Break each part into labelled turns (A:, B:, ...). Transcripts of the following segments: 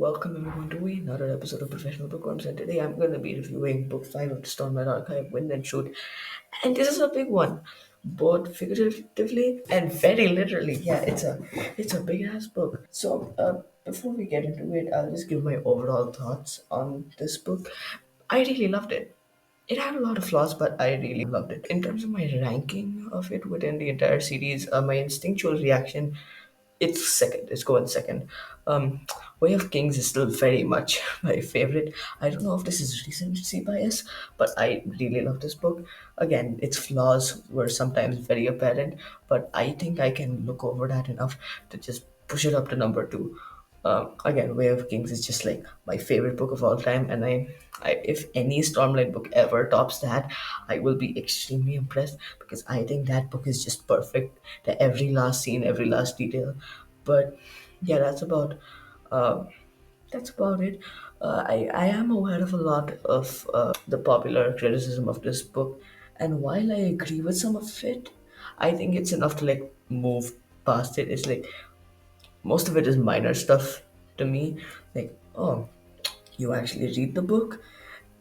A: welcome everyone to another episode of Professional Bookworms, and today I'm going to be reviewing Book 5 of the Stormlight Archive, Wind and Shoot. And this is a big one, both figuratively and very literally. Yeah, it's a big ass book. So, before we get into it, I'll just give my overall thoughts on this book. I really loved it. It had a lot of flaws, but I really loved it. In terms of my ranking of it within the entire series, my instinctual reaction, it's second. It's going second. Um, Way of Kings is still very much my favorite. I don't know if this is recency bias, but I really love this book. Again, its flaws were sometimes very apparent, but I think I can look over that enough to just push it up to number two. Again, Way of Kings is just like my favorite book of all time, and if any Stormlight book ever tops that, I will be extremely impressed because I think that book is just perfect. The every last scene, every last detail. But yeah, uh, that's about it. I am aware of a lot of the popular criticism of this book, and while I agree with some of it, I think it's enough to like move past it. It's like most of it is minor stuff to me, like, oh, you actually read the book,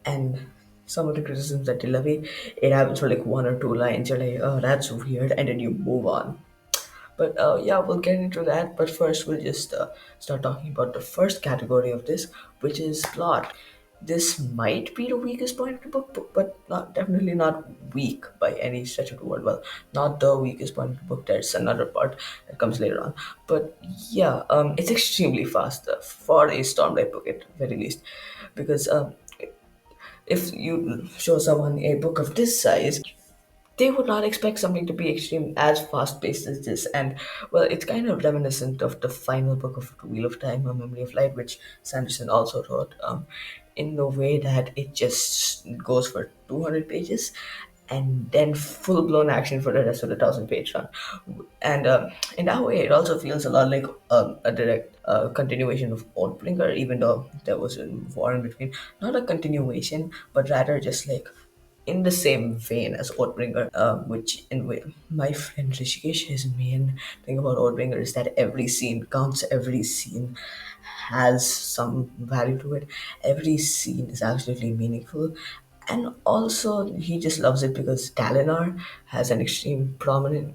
A: and some of the criticisms that they levy, it happens for like one or two lines. You're like, oh, that's weird, and then you move on. But yeah, we'll get into that. But first, we'll just start talking about the first category of this, which is plot. This might be the weakest point of the book, but not definitely not weak by any stretch of the word. Well, not the weakest point of the book. There's another part that comes later on. But yeah, it's extremely fast for a Stormlight book at the very least, because if you show someone a book of this size, they would not expect something to be extreme as fast paced as this. And well, it's kind of reminiscent of the final book of The Wheel of Time, A Memory of Light, which Sanderson also wrote, in the way that it just goes for 200 pages and then full blown action for the rest of the 1,000 page run. And in that way, it also feels a lot like a direct continuation of Oathbringer, even though there was a war in between. Not a continuation, but rather just like in the same vein as Oathbringer, which my friend Rishikesh, his main thing about Oathbringer is that every scene counts, every scene has some value to it, every scene is absolutely meaningful. And also, he just loves it because Dalinar has an extremely prominent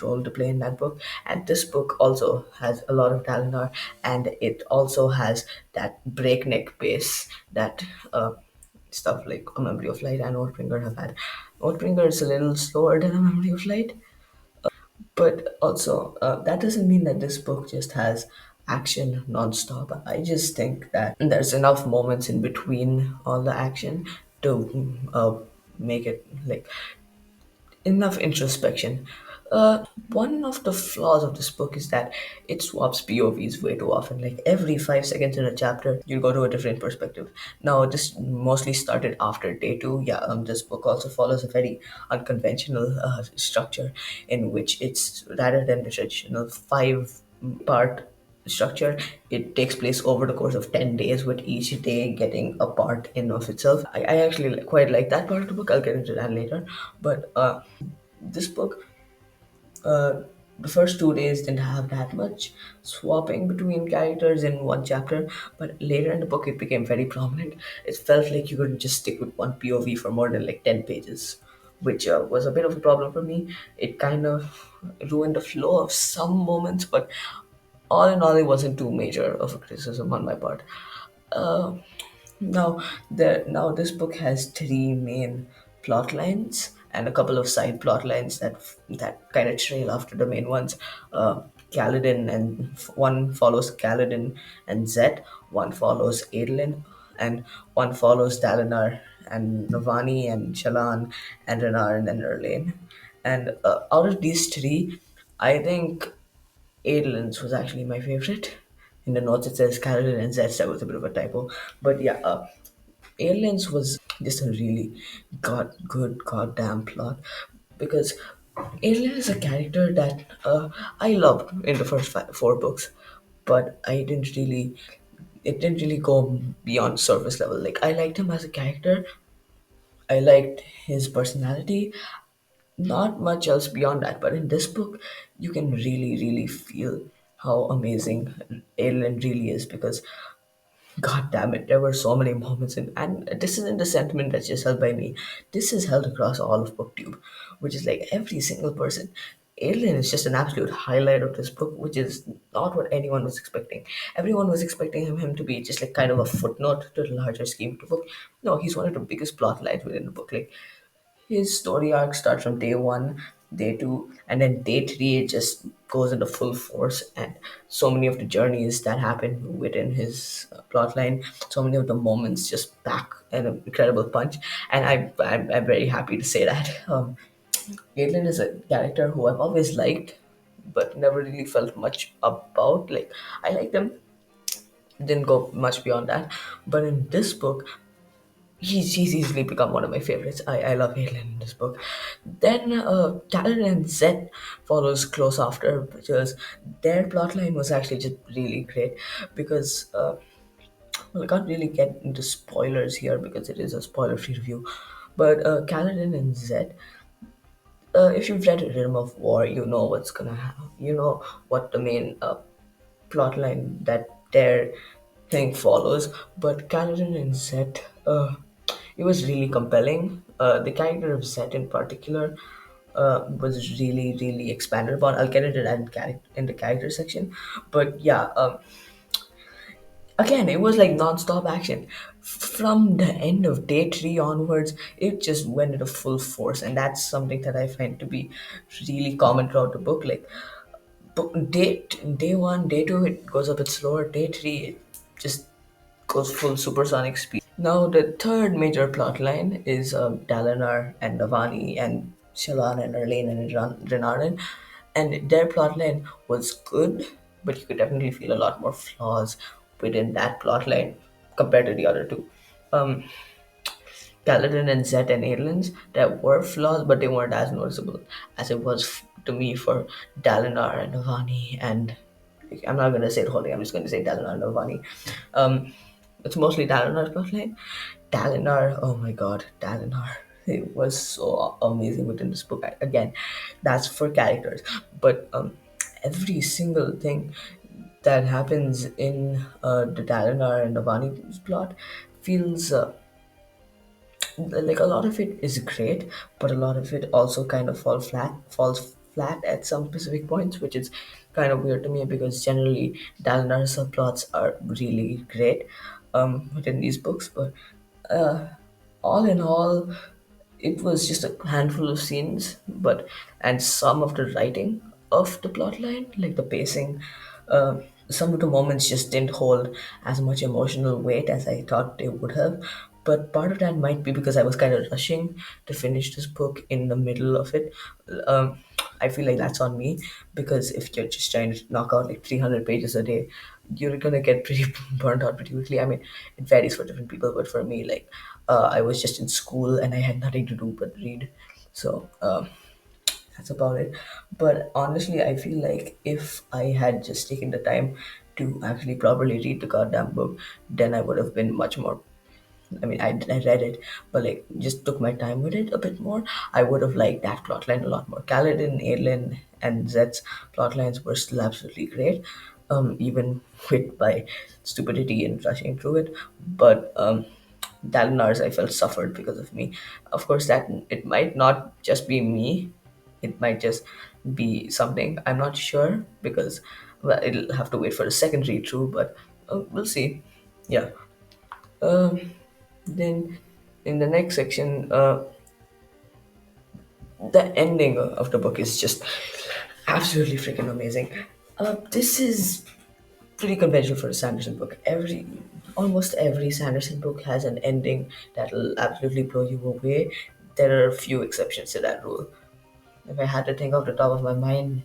A: role to play in that book. And this book also has a lot of Dalinar, and it also has that breakneck pace that stuff like A Memory of Light and Oathbringer have had. Oathbringer is a little slower than A Memory of Light, but also that doesn't mean that this book just has action non-stop. I just think that there's enough moments in between all the action to make it like enough introspection. One of the flaws of this book is that it swaps POVs way too often. Like every 5 seconds in a chapter, you go to a different perspective. Now, this mostly started after day two. Yeah, this book also follows a very unconventional structure in which it's rather than the traditional five-part structure, it takes place over the course of 10 days, with each day getting a part in of itself. I actually quite like that part of the book. I'll get into that later. But this book, uh, the first 2 days didn't have that much swapping between characters in one chapter, but later in the book it became very prominent. It felt like you couldn't just stick with one POV for more than like 10 pages, which was a bit of a problem for me. It kind of ruined the flow of some moments, but all in all, it wasn't too major of a criticism on my part. Uh, now this book has three main plot lines and a couple of side plot lines that kind of trail after the main ones. Kaladin and one follows Kaladin and Zet, one follows Adolin, and one follows Dalinar and Navani and Shalan and Renar and then Erlane. And out of these three, I think Adolin's was actually my favorite. In the notes it says Kaladin and Zet. That was a bit of a typo, but yeah, Aliens was just a really good goddamn plot because Alien is a character that I loved in the first four books, but it didn't really go beyond surface level. Like I liked him as a character, I liked his personality, not much else beyond that. But in this book, you can really feel how amazing Alien really is, because God damn it, there were so many moments in, and this isn't the sentiment that's just held by me. This is held across all of BookTube, which is like every single person. Alien is just an absolute highlight of this book, which is not what anyone was expecting. Everyone was expecting him to be just like kind of a footnote to the larger scheme of the book. No, he's one of the biggest plot lines within the book. Like, his story arc starts from day one, day two, and then day three it just goes into full force. And so many of the journeys that happen within his plot line, so many of the moments just pack an incredible punch. And I'm very happy to say that. Caitlin is a character who I've always liked, but never really felt much about. Like, I liked him, didn't go much beyond that. But in this book, he's easily become one of my favorites. I love Halen in this book. Then Talon and Zed follows close after, because their plotline was actually just really great. Because well, I can't really get into spoilers here because it is a spoiler-free review. But Kaladin and Zed, if you've read Rhythm of War, you know what's gonna happen. You know what the main plotline that their thing follows. But Kaladin and Zed, it was really compelling. The character of Zed in particular was really, really expanded upon. I'll get into that in the character section. But yeah, again, it was like non-stop action. From the end of day three onwards, it just went into full force, and that's something that I find to be really common throughout the book. Like, day one, day two, it goes a bit slower. Day three, it just goes full supersonic speed. Now, the third major plot line is Dalinar and Navani and Shallan and Erlane and Renarin. And their plotline was good, but you could definitely feel a lot more flaws within that plotline compared to the other two. Um, Kaladin and Zet and aliens, there were flaws, but they weren't as noticeable as it was to me for Dalinar and Navani. And I'm not going to say the whole thing, I'm just going to say Dalinar and Navani. Um, it's mostly Dalinar's plotline. Dalinar, oh my god, Dalinar. It was so amazing within this book. Again, that's for characters. But every single thing that happens in the Dalinar and Navani plot feels like a lot of it is great, but a lot of it also kind of falls flat at some specific points, which is kind of weird to me because generally Dalinar subplots are really great within these books. But all in all, it was just a handful of scenes, but and some of the writing of the plotline, like the pacing, some of the moments just didn't hold as much emotional weight as I thought they would have. But part of that might be because I was kind of rushing to finish this book in the middle of it. Um, I feel like that's on me, because if you're just trying to knock out like 300 pages a day, you're gonna get pretty burnt out pretty quickly. I mean, it varies for different people, but for me, like, I was just in school and I had nothing to do but read. So that's about it. But honestly, I feel like if I had just taken the time to actually properly read the goddamn book, then I would have been much more. I mean, I read it, but like just took my time with it a bit more. I would have liked that plotline a lot more. Kaladin, Aelin, and Zet's plotlines were still absolutely great, even with my stupidity in rushing through it. But Dalinar's, I felt, suffered because of me. Of course, that it might not just be me. It might just be something. I'm not sure because, well, it'll have to wait for the second read through. But we'll see. Yeah. Um, then in the next section, the ending of the book is just absolutely freaking amazing. This is pretty conventional for a Sanderson book. Almost every Sanderson book has an ending that'll absolutely blow you away. There are a few exceptions to that rule. If I had to think off the top of my mind,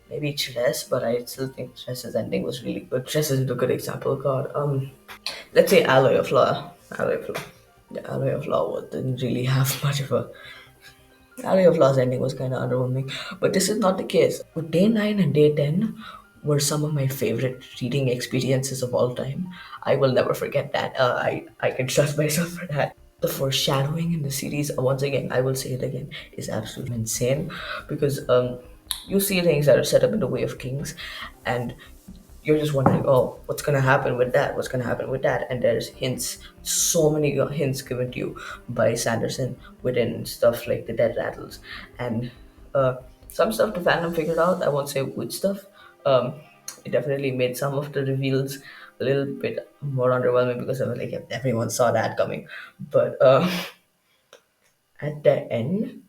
A: maybe Tress, but I still think Tress's ending was really good. Tress is a good example. God, let's say Alloy of Law. Alloy of Law. The Alloy of Law didn't really have much of a. Alloy of Law's ending was kind of underwhelming, but this is not the case. Day 9 and Day 10 were some of my favorite reading experiences of all time. I will never forget that. I can trust myself for that. The foreshadowing in the series, once again, I will say it again, is absolutely insane because you see things that are set up in the Way of Kings, and you're just wondering, oh, what's gonna happen with that? What's gonna happen with that? And there's hints, so many hints given to you by Sanderson within stuff like the Dead Rattles, and uh, some stuff the fandom figured out. I won't say which stuff. Um, it definitely made some of the reveals a little bit more underwhelming because I was like, everyone saw that coming, but at the end,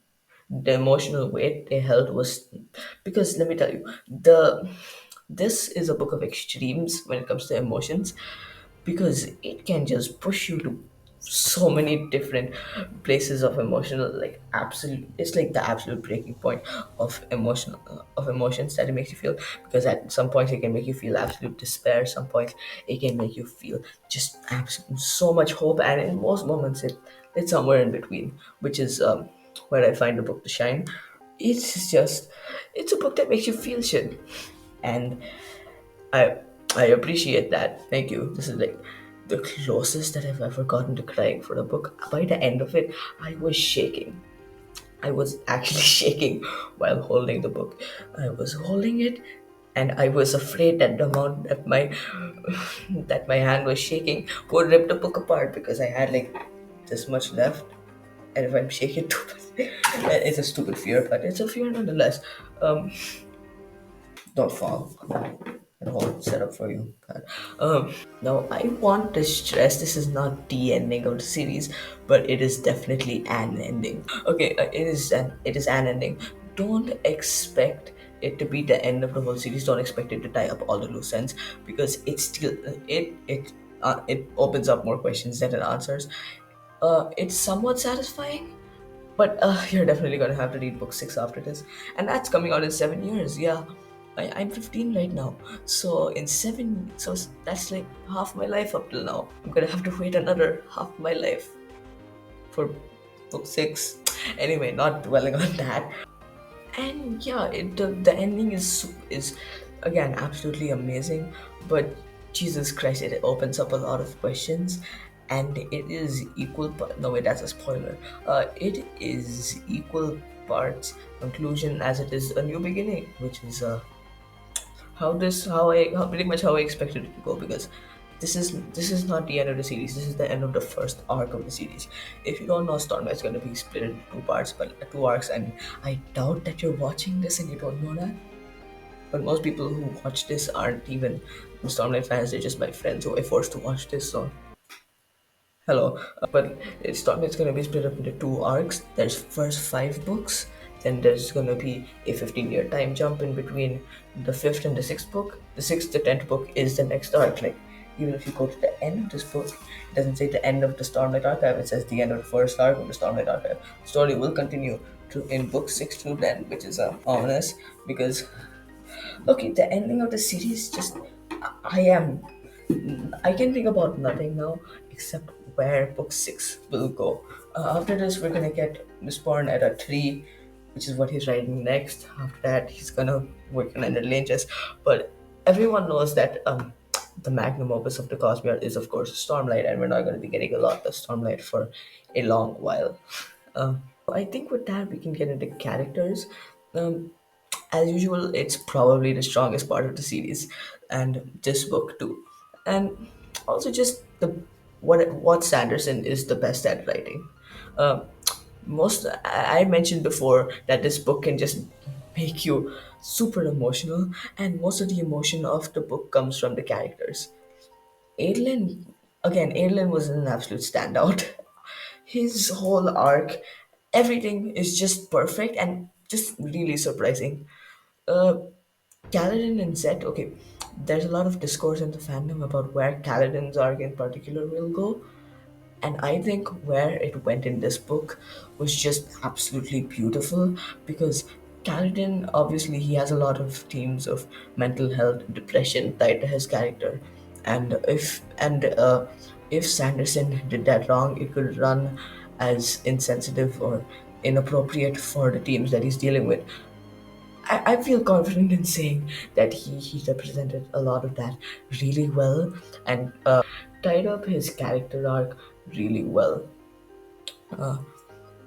A: the emotional weight they held was because let me tell you, the this is a book of extremes when it comes to emotions because it can just push you to so many different places of emotional, like absolute, it's like the absolute breaking point of emotional of emotions that it makes you feel, because at some points it can make you feel absolute despair, some points it can make you feel just absolute, so much hope, and in most moments it's somewhere in between, which is where I find the book to shine. It's just, it's a book that makes you feel shit, and I I appreciate that. Thank you. This is like the closest that I've ever gotten to crying for a book. By the end of it, I was shaking. I was actually shaking while holding the book. I was holding it, and I was afraid that the amount that my that my hand was shaking would rip the book apart because I had like this much left, and if I'm shaking too much, it's a stupid fear, but it's a fear nonetheless. Um, don't fall. Got a whole setup for you. God. Now I want to stress this is not the ending of the series, but it is definitely an ending. Okay, it is an ending. Don't expect it to be the end of the whole series. Don't expect it to tie up all the loose ends because it's still it opens up more questions than it answers. It's somewhat satisfying, but you're definitely gonna have to read book six after this, and that's coming out in 7 years. Yeah, I'm 15 right now, so in that's like half my life up till now. I'm gonna have to wait another half my life for book six. Anyway, not dwelling on that. And yeah, the ending is again absolutely amazing, but Jesus Christ, it opens up a lot of questions, and it is equal. No wait, that's a spoiler. It is equal parts conclusion as it is a new beginning, which is how pretty much how I expected it to go, because this is not the end of the series. This is the end of the first arc of the series. If you don't know, Stormlight is going to be split into two parts, but two arcs, and I doubt that you're watching this and you don't know that. But most people who watch this aren't even Stormlight fans. They're just my friends who I forced to watch this. So hello, but it's gonna be split up into two arcs. There's first five books, then there's gonna be a 15-year time jump in between the fifth and the sixth book. The sixth to 10th book is the next arc. Like, even if you go to the end of this book, it doesn't say the end of the Stormlight Archive. It says the end of the first arc of the Stormlight Archive. The story will continue to in book six to 10, which is ominous because okay, the ending of the series just I am I can think about nothing now except where book six will go. After this, we're gonna get Mistborn at a three, which is what he's writing next. After that, he's gonna work on Ender Langes. But everyone knows that the magnum opus of the Cosmere is, of course, Stormlight, and we're not gonna be getting a lot of Stormlight for a long while. I think with that, we can get into characters. Um, as usual, it's probably the strongest part of the series, and this book too. And also, just the what Sanderson is the best at writing. Um, most I mentioned before that this book can just make you super emotional, and most of the emotion of the book comes from the characters. Adlin, again, Adlin was an absolute standout. His whole arc, everything is just perfect and just really surprising. Uh, Kaladin and Zet, okay, there's a lot of discourse in the fandom about where Kaladin's arc in particular will go, and I think where it went in this book was just absolutely beautiful because Kaladin, obviously, he has a lot of themes of mental health, depression tied to his character, and if Sanderson did that wrong, it could run as insensitive or inappropriate for the themes that he's dealing with. I feel confident in saying that he represented a lot of that really well and tied up his character arc really well.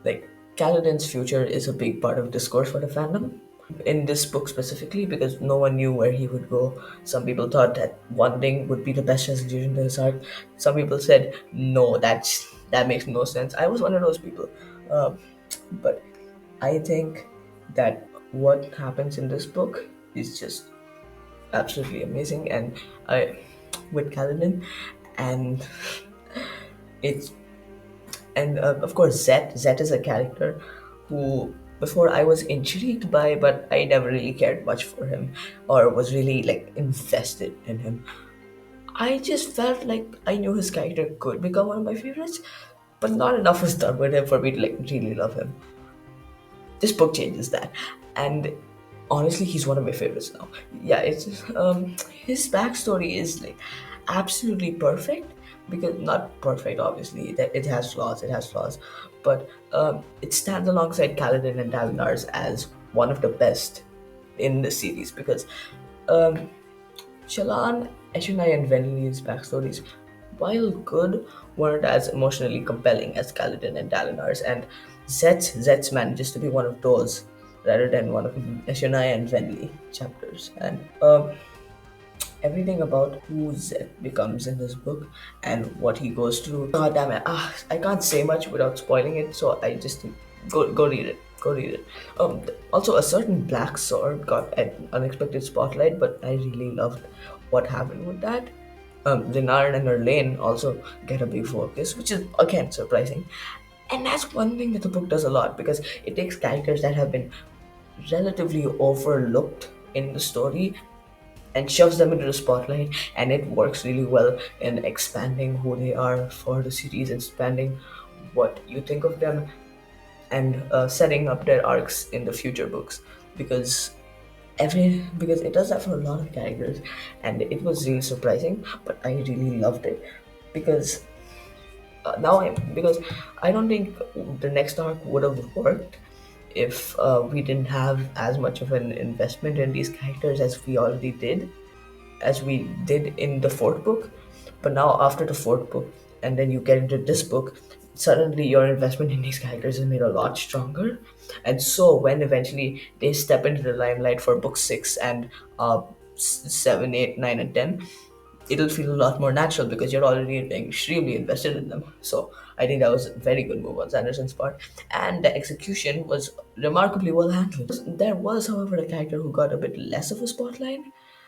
A: Like, Kaladin's future is a big part of discourse for the fandom, in this book specifically because no one knew where he would go. Some people thought that Wanding would be the best resolution to his arc. Some people said no, that makes no sense. I was one of those people, uh, but I think that what happens in this book is just absolutely amazing, and I with Kaladin, and it's of course Zet is a character who before I was intrigued by, but I never really cared much for him or was really like invested in him. I just felt like I knew his character could become one of my favorites, but not enough was done with him for me to like really love him. This book changes that, and honestly he's one of my favorites now. Yeah, it's his backstory is like absolutely perfect, because not perfect obviously, that it has flaws, but it stands alongside Kaladin and Dalinar's as one of the best in the series, because um, Shallan, Eshonai, and Venli's backstories, while good, weren't as emotionally compelling as Kaladin and Dalinar's, and Zet's manages to be one of those rather than one of Eshonai and Venli chapters. And everything about who Zet becomes in this book and what he goes through. God damn it! I can't say much without spoiling it, so I just go read it. Go read it. Also, a certain black sword got an unexpected spotlight, but I really loved what happened with that. Renarin and Erlane also get a big focus, which is again surprising. And that's one thing that the book does a lot, because it takes characters that have been relatively overlooked in the story and shoves them into the spotlight, and it works really well in expanding who they are for the series, expanding what you think of them, and setting up their arcs in the future books, because because it does that for a lot of characters, and it was really surprising, but I really loved it because because I don't think the next arc would have worked if we didn't have as much of an investment in these characters as we did in the fourth book. But now, after the fourth book, and then you get into this book, suddenly your investment in these characters is made a lot stronger. And so, when eventually they step into the limelight for book six and 7, 8, 9, and 10, it'll feel a lot more natural because you're already extremely invested in them. So I think that was a very good move on Sanderson's part, and the execution was remarkably well handled. There was, however, a character who got a bit less of a spotlight,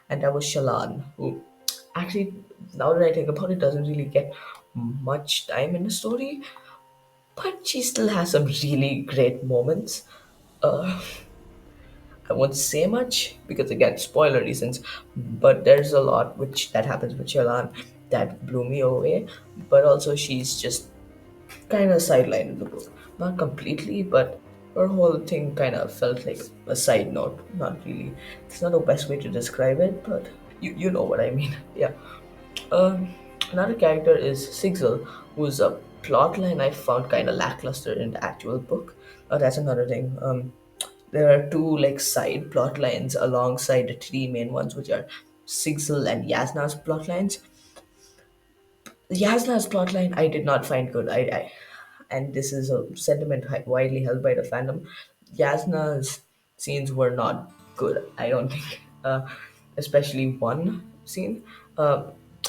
A: and that was Shallan, who actually, now that I think about it, doesn't really get much time in the story, but she still has some really great moments. Uh, I won't say much because again, spoiler reasons. But there's a lot which that happens with Shallan that blew me away. But also, she's just kind of sidelined in the book, not completely, but her whole thing kind of felt like a side note. Not really. It's not the best way to describe it, but you know what I mean. Yeah. Um, Another character is Sigil, who's a plotline I found kind of lackluster in the actual book. That's another thing. There are two like side plot lines alongside the three main ones, which are Sigil and Yasna's plot lines. Yasna's plotline I did not find good. And this is a sentiment widely held by the fandom. Yasna's scenes were not good. I don't think, especially one scene.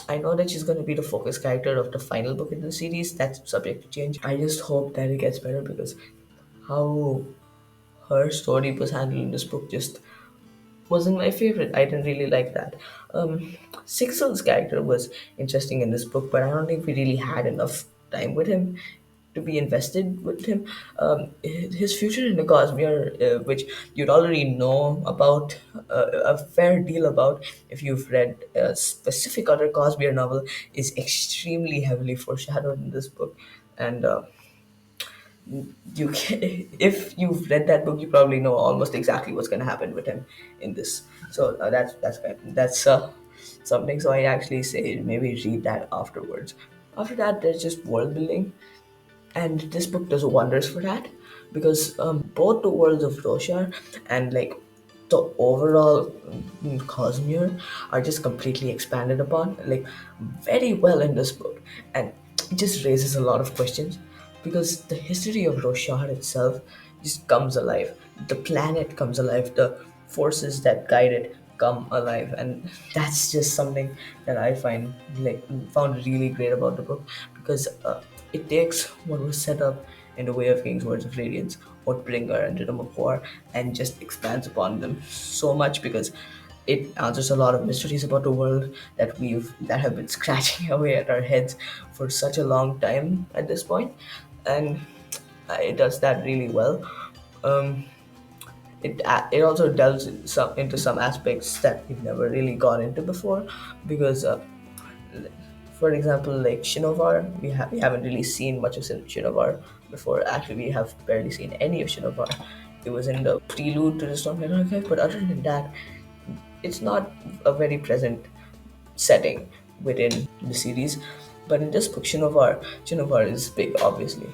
A: I know that she's going to be the focus character of the final book in the series. That's subject to change. I just hope that it gets better because how her story was handled in this book just wasn't my favorite. I didn't really like that. Sixel's character was interesting in this book, but I don't think we really had enough time with him to be invested with him. His future in the Cosmere, which you'd already know about a fair deal about if you've read a specific other Cosmere novel, is extremely heavily foreshadowed in this book. And you can, if you've read that book, you probably know almost exactly what's going to happen with him in this. So that's something. So I actually say maybe read that afterwards. After that, there's just world building, and this book does wonders for that because both the worlds of Roshar and like the overall Cosmere are just completely expanded upon, like very well in this book, and it just raises a lot of questions because the history of Roshar itself just comes alive. the planet comes alive, the forces that guide it come alive, and that's just something that I find like found really great about the book, because it takes what was set up in the Way of Kings, Words of Radiance, Oathbringer, and Rhythm of War, and just expands upon them so much, because it answers a lot of mysteries about the world that have been scratching away at our heads for such a long time at this point, and it does that really well. Um, it also delves into some aspects that we've never really gone into before, because for example, like Shinovar, we haven't really seen much of Shinovar before. Actually, we have barely seen any of Shinovar. It was in the prelude to the Stormlight Archive, but other than that, it's not a very present setting within the series. But in this book, Shinovar is big, obviously.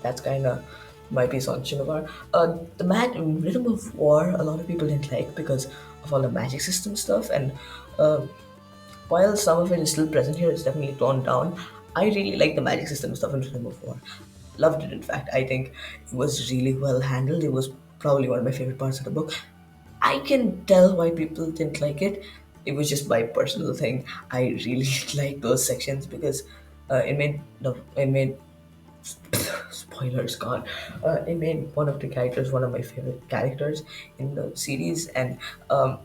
A: That's kind of my piece on Shinovar. Rhythm of War, a lot of people didn't like because of all the magic system stuff, and uh, while some of it is still present here, it's definitely toned down. I really like the magic system stuff in Rhythm of War. Loved it, in fact. I think it was really well handled. It was probably one of my favorite parts of the book. I can tell why people didn't like it. It was just my personal thing. I really like those sections because it made spoilers gone. It made one of the characters one of my favorite characters in the series, and I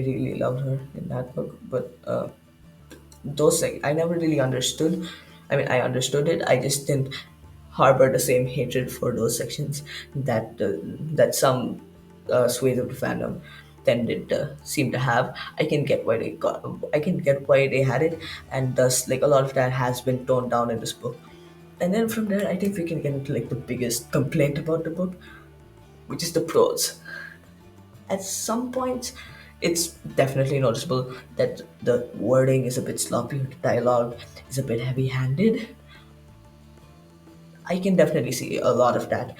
A: really loved her in that book. But those things I never really understood. I mean, I understood it. I just didn't harbor the same hatred for those sections that some swathes of the fandom tended to seem to have. I can get why they got. I can get why they had it, and thus like a lot of that has been toned down in this book. And then from there, I think we can get into like the biggest complaint about the book, which is the prose. At some points, it's definitely noticeable that the wording is a bit sloppy, the dialogue is a bit heavy handed. I can definitely see a lot of that.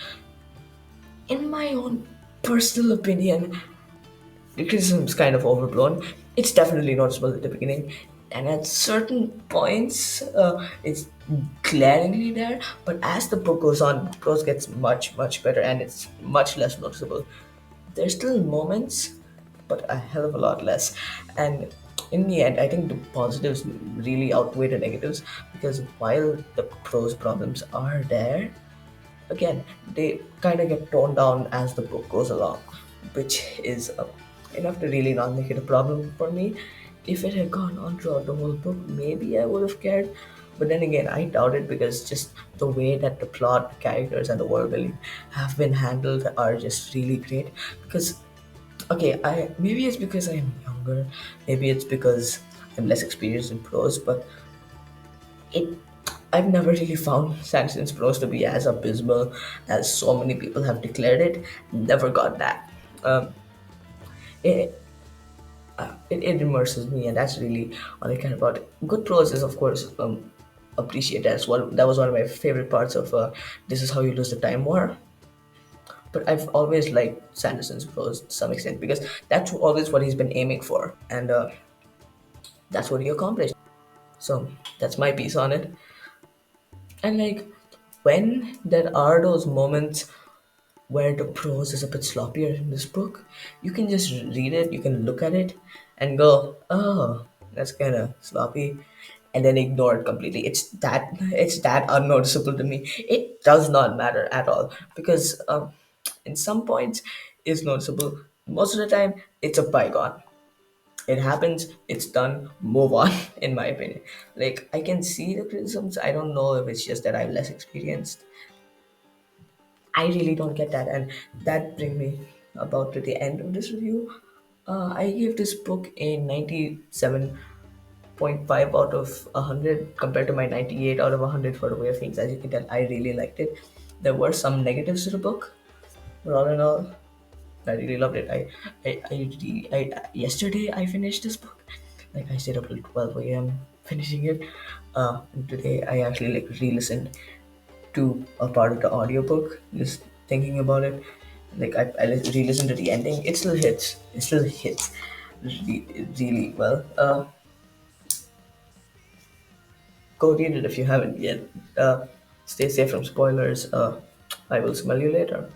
A: In my own personal opinion, the criticism is kind of overblown. It's definitely noticeable at the beginning, and at certain points, it's glaringly there. But as the book goes on, the prose gets much, much better, and it's much less noticeable. There's still moments, but a hell of a lot less. And in the end, I think the positives really outweigh the negatives, because while the prose problems are there, again, they kind of get toned down as the book goes along, which is enough to really not make it a problem for me. If it had gone on throughout the whole book, maybe I would have cared. But then again, I doubt it, because just the way that the plot, characters, and the world building have been handled are just really great. Because okay, I maybe it's because I'm younger, maybe it's because I'm less experienced in prose, but it I've never really found Sanderson's prose to be as abysmal as so many people have declared it. Never got that. Um, it, it immerses me, and that's really all I care about. Good prose is, of course, appreciated as well. That was one of my favorite parts of This Is How You Lose the Time War. But I've always liked Sanderson's prose to some extent, because that's always what he's been aiming for, and that's what he accomplished. So that's my piece on it. And like when there are those moments where the prose is a bit sloppier in this book, you can just read it, you can look at it and go, oh, that's kind of sloppy, and then ignore it completely. It's that unnoticeable to me. It does not matter at all, because in some points it's noticeable. Most of the time, it's a bygone. It happens, it's done, move on. In my opinion, like I can see the criticisms. I don't know if it's just that I'm less experienced. I really don't get that, and that brings me about to the end of this review. I gave this book a 97.5 out of 100 compared to my 98 out of 100 for The Way of Things. As you can tell, I really liked it. There were some negatives to the book, but all in all, I really loved it. Yesterday I finished this book. Like I stayed up till 12 a.m. finishing it. And today I actually like re-listened to a part of the audiobook, just thinking about it. Like I re-listened to the ending. It still hits. It still hits really well. Go read it if you haven't yet. Stay safe from spoilers. I will smell you later.